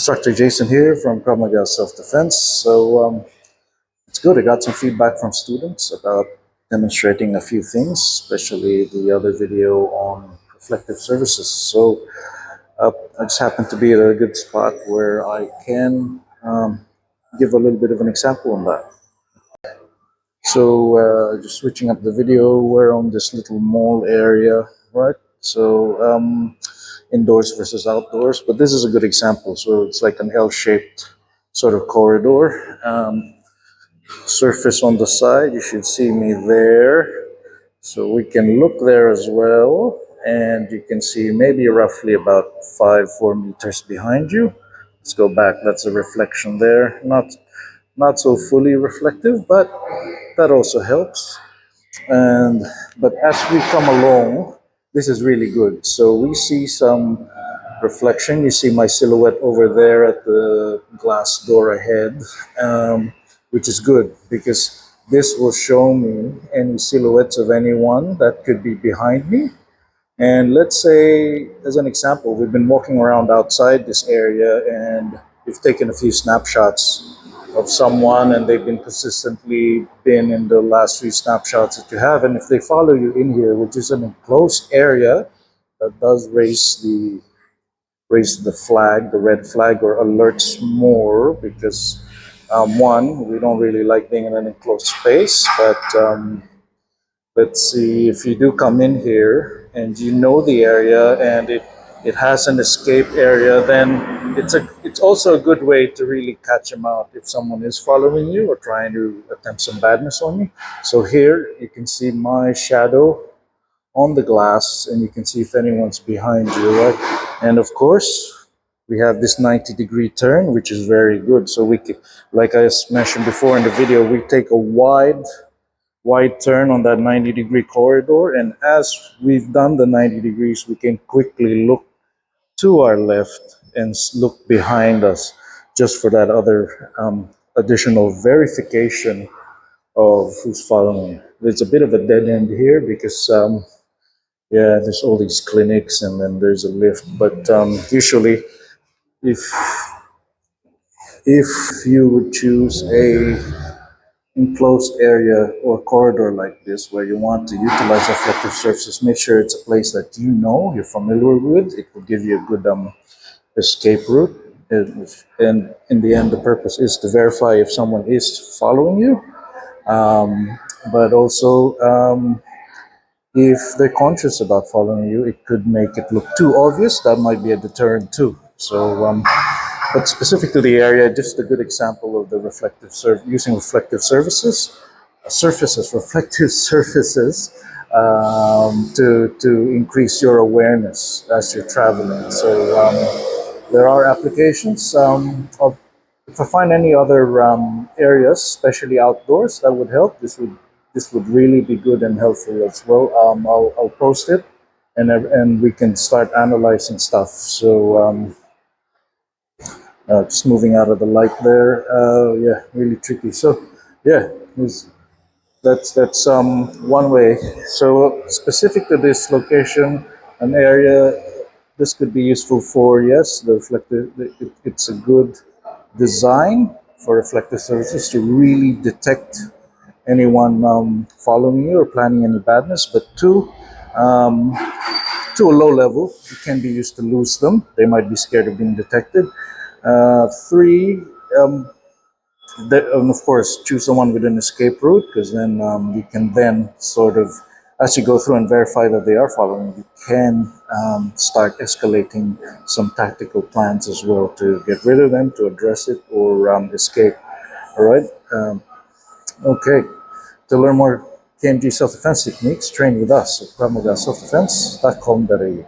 Instructor Jason here from Krav Maga Self-Defense. It's good. I got some feedback from students about demonstrating a few things, especially the other video on reflective surfaces. I just happened to be at a good spot where I can give a little bit of an example on that. Just switching up the video, we're on this little mall area, right? Indoors versus outdoors, but this is a good example. So it's like an L-shaped sort of corridor. Surface on the side, you should see me there. So we can look there as well, and you can see maybe roughly about 4 meters behind you. Let's go back. That's a reflection there. Not so fully reflective, but that also helps. And but as we come along, this is really good. So we see some reflection. You see my silhouette over there at the glass door ahead, which is good because this will show me any silhouettes of anyone that could be behind me. And let's say, as an example, we've been walking around outside this area and we've taken a few snapshots of someone and they've been consistently been in the last few snapshots that you have. And if they follow you in here, which is an enclosed area, that does raise the flag, the red flag, or alerts more because one, we don't really like being in an enclosed space, but let's see, if you do come in here and you know the area and it has an escape area, then it's also a good way to really catch them out if someone is following you or trying to attempt some badness on you. So here you can see my shadow on the glass and you can see if anyone's behind you, right? And of course, we have this 90-degree turn, which is very good. So we can, like I mentioned before in the video, we take a wide turn on that 90-degree corridor. And as we've done the 90 degrees, we can quickly look to our left and look behind us just for that other additional verification of who's following. There's a bit of a dead end here because yeah, there's all these clinics and then there's a lift. But usually, if if you would choose a enclosed area or corridor like this where you want to utilize reflective surfaces, make sure it's a place that you know, you're familiar with. It will give you a good escape route. And in the end, the purpose is to verify if someone is following you, but also if they're conscious about following you, it could make it look too obvious. That might be a deterrent too. But specific to the area, just a good example of the using reflective reflective surfaces to increase your awareness as you're traveling. There are applications of. If I find any other areas, especially outdoors, that would help. This would really be good and helpful as well. I'll post it, and we can start analyzing stuff. Just moving out of the light there. Yeah, really tricky. So yeah, that's one way. So specific to this location, an area, this could be useful for, yes, the reflective. It's a good design for reflective surfaces to really detect anyone following you or planning any badness. But two, um, to a low level, it can be used to lose them. They might be scared of being detected. Three, and of course, choose someone with an escape route, because then you can then sort of, as you go through and verify that they are following, you can start escalating some tactical plans as well to get rid of them, to address it, or escape. All right. Okay. To learn more KMG self-defense techniques, train with us at KravMagaSelfDefense.com.au.